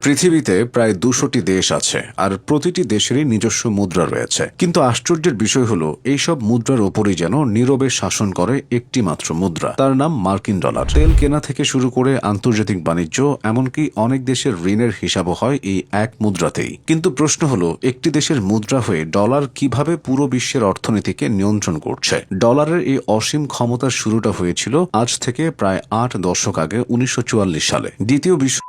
পৃথিবীতে প্রায় 200টি দেশ আছে আর প্রতিটি দেশেরই নিজস্ব মুদ্রা রয়েছে। কিন্তু আশ্চর্যের বিষয় হলো এইসব মুদ্রার ওপরই যেন নীরবে শাসন করে একটি মাত্র মুদ্রা, তার নাম মার্কিন ডলার। তেল কেনা থেকে শুরু করে আন্তর্জাতিক বাণিজ্য, এমনকি অনেক দেশের ঋণের হিসাবও হয় এই এক মুদ্রাতেই। কিন্তু প্রশ্ন হলো, একটি দেশের মুদ্রা হয়ে ডলার কিভাবে পুরো বিশ্বের অর্থনীতিকে নিয়ন্ত্রণ করছে? ডলারের এই অসীম ক্ষমতার শুরুটা হয়েছিল আজ থেকে প্রায় 8 দশক আগে 1944 সালে। দ্বিতীয় বিশ্ব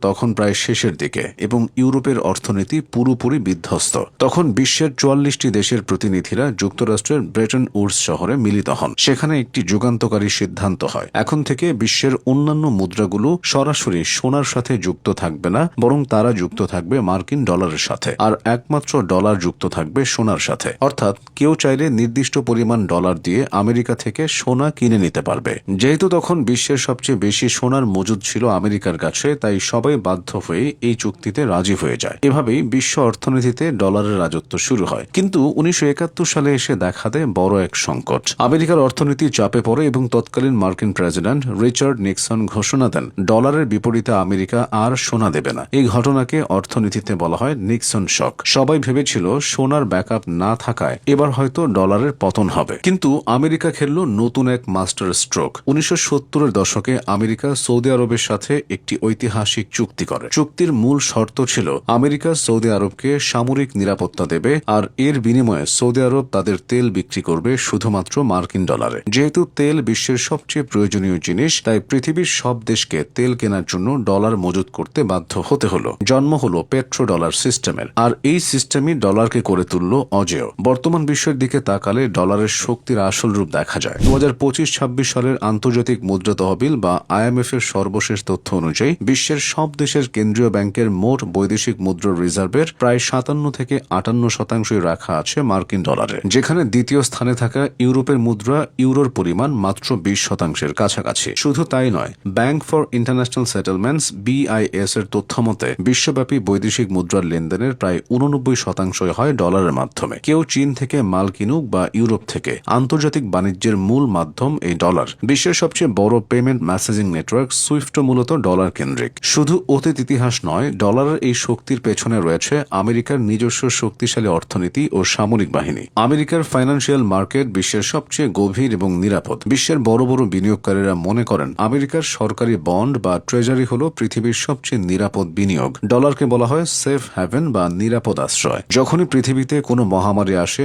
তখন প্রায় শেষের দিকে এবং ইউরোপের অর্থনীতি পুরোপুরি বিধ্বস্ত। তখন বিশ্বের 44টি দেশের প্রতিনিধিরা যুক্তরাষ্ট্রের ব্রেটন উডস শহরে মিলিত হন। সেখানে একটি যুগান্তকারী সিদ্ধান্ত হয়, এখন থেকে বিশ্বের অন্যান্য মুদ্রাগুলো সরাসরি সোনার সাথে যুক্ত থাকবে না, বরং তারা যুক্ত থাকবে মার্কিন ডলারের সাথে, আর একমাত্র ডলার যুক্ত থাকবে সোনার সাথে। অর্থাৎ কেউ চাইলে নির্দিষ্ট পরিমাণ ডলার দিয়ে আমেরিকা থেকে সোনা কিনে নিতে পারবে। যেহেতু তখন বিশ্বের সবচেয়ে বেশি সোনার মজুদ ছিল আমেরিকার কাছে, তাই সবাই বাধ্য হয়ে এই চুক্তিতে রাজি হয়ে যায়। এভাবেই বিশ্ব অর্থনীতিতে ডলারের রাজত্ব শুরু হয়। কিন্তু 1971 সালে এসে দেখা দেয় বড় এক সংকট। আমেরিকার অর্থনীতি চাপে পড়ে এবং তৎকালীন মার্কিন প্রেসিডেন্ট রিচার্ড নিক্সন ঘোষণা দেন, ডলারের বিপরীতে আমেরিকা আর সোনা দেবে না। এই ঘটনাকে অর্থনীতিতে বলা হয় নিক্সন শক। সবাই ভেবেছিল সোনার ব্যাকআপ না থাকায় এবার হয়তো ডলারের পতন হবে। কিন্তু আমেরিকা খেলল নতুন এক মাস্টার স্ট্রোক। 1970-এর দশকে আমেরিকা সৌদি আরবের সাথে একটি ঐতিহাসিক চুক্তি করে। চুক্তির মূল শর্ত ছিল আমেরিকা সৌদি আরবকে সামরিক নিরাপত্তা দেবে, আর এর বিনিময়ে সৌদি আরব তাদের তেল বিক্রি করবে শুধুমাত্র মার্কিন ডলারে। যেহেতু তেল বিশ্বের সবচেয়ে প্রয়োজনীয় জিনিস, তাই পৃথিবীর সব দেশকে তেল কেনার জন্য ডলার মজুত করতে বাধ্য হতে হলো। জন্ম হলো পেট্রো ডলার সিস্টেমের, আর এই সিস্টেমই ডলারকে করে তুলল অজেয়। বর্তমান বিশ্বের দিকে তাকালে ডলারের শক্তির আসল রূপ দেখা যায়। 2025-26 সালের আন্তর্জাতিক মুদ্রা তহবিল বা IMF এর সর্বশেষ তথ্য অনুযায়ী বিশ্বের সব দেশের কেন্দ্রীয় ব্যাংকের মোট বৈদেশিক মুদ্রার রিজার্ভের প্রায় 57 থেকে 58% রাখা আছে মার্কিন ডলারে, যেখানে দ্বিতীয় স্থানে থাকা ইউরোপের মুদ্রা ইউরোর পরিমাণ মাত্র 20% কাছাকাছি। শুধু তাই নয়, bank for international settlements BIS এর তথ্য মতে বিশ্বব্যাপী বৈদেশিক মুদ্রার লেনদেনের প্রায় 89% হয় ডলারের মাধ্যমে। কেউ চীন থেকে মাল কিনুক বা ইউরোপ থেকে, আন্তর্জাতিক বাণিজ্যের মূল মাধ্যম এই ডলার। বিশ্বের সবচেয়ে বড় পেমেন্ট মেসেজিং নেটওয়ার্ক সুইফট মূলত ডলার কেন্দ্রিক। শুধু অতীত ইতিহাস নয়, ডলারের এই শক্তির পেছনে রয়েছে আমেরিকার নিজস্ব শক্তিশালী অর্থনীতি ও সামরিক বাহিনী। আমেরিকার ফাইন্যান্সিয়াল মার্কেট বিশ্বের সবচেয়ে গভীর এবং নিরাপদ। বিশ্বের বড় বড় বিনিয়োগকারীরা মনে করেন আমেরিকার সরকারি বন্ড বা ট্রেজারি হল পৃথিবীর সবচেয়ে নিরাপদ বিনিয়োগ। ডলারকে বলা হয় সেফ হ্যাভেন বা নিরাপদ আশ্রয়। যখনই পৃথিবীতে কোনো মহামারী আসে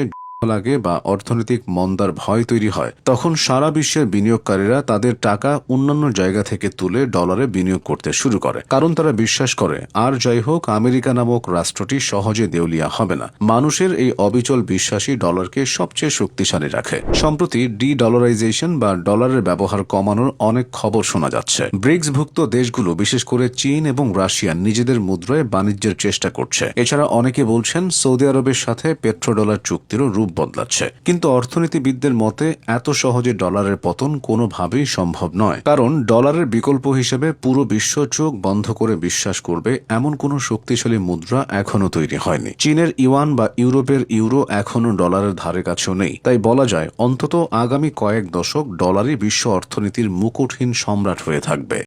লাগে বা অর্থনৈতিক মন্দার ভয় তৈরি হয়, তখন সারা বিশ্বের বিনিয়োগকারীরা তাদের টাকা অন্যান্য জায়গা থেকে তুলে ডলারে বিনিয়োগ করতে শুরু করে, কারণ তারা বিশ্বাস করে আর যাই হোক আমেরিকা নামক রাষ্ট্রটি সহজে দেউলিয়া হবে না। মানুষের এই অবিচল বিশ্বাসই ডলারকে সবচেয়ে শক্তিশালী রাখে। সম্প্রতি ডলারাইজেশন বা ডলারের ব্যবহার কমানোর অনেক খবর শোনা যাচ্ছে। ব্রিক্সভুক্ত দেশগুলো, বিশেষ করে চীন এবং রাশিয়া, নিজেদের মুদ্রায় বাণিজ্যের চেষ্টা করছে। এছাড়া অনেকে বলছেন সৌদি আরবের সাথে পেট্রো ডলার চুক্তিরও রূপ বদলাচ্ছে। কিন্তু অর্থনীতিবিদদের মতে এত সহজে ডলারের পতন কোনোভাবেই সম্ভব নয়, কারণ ডলারের বিকল্প হিসেবে পুরো বিশ্ব চোখ বন্ধ করে বিশ্বাস করবে এমন কোনো শক্তিশালী মুদ্রা এখনো তৈরি হয়নি। চীনের ইউয়ান বা ইউরোপের ইউরো এখনো ডলারের ধারে কাছেও নেই। তাই বলা যায় অন্তত আগামী কয়েক দশক ডলারই বিশ্ব অর্থনীতির মুকুটহীন সম্রাট হয়ে থাকবে।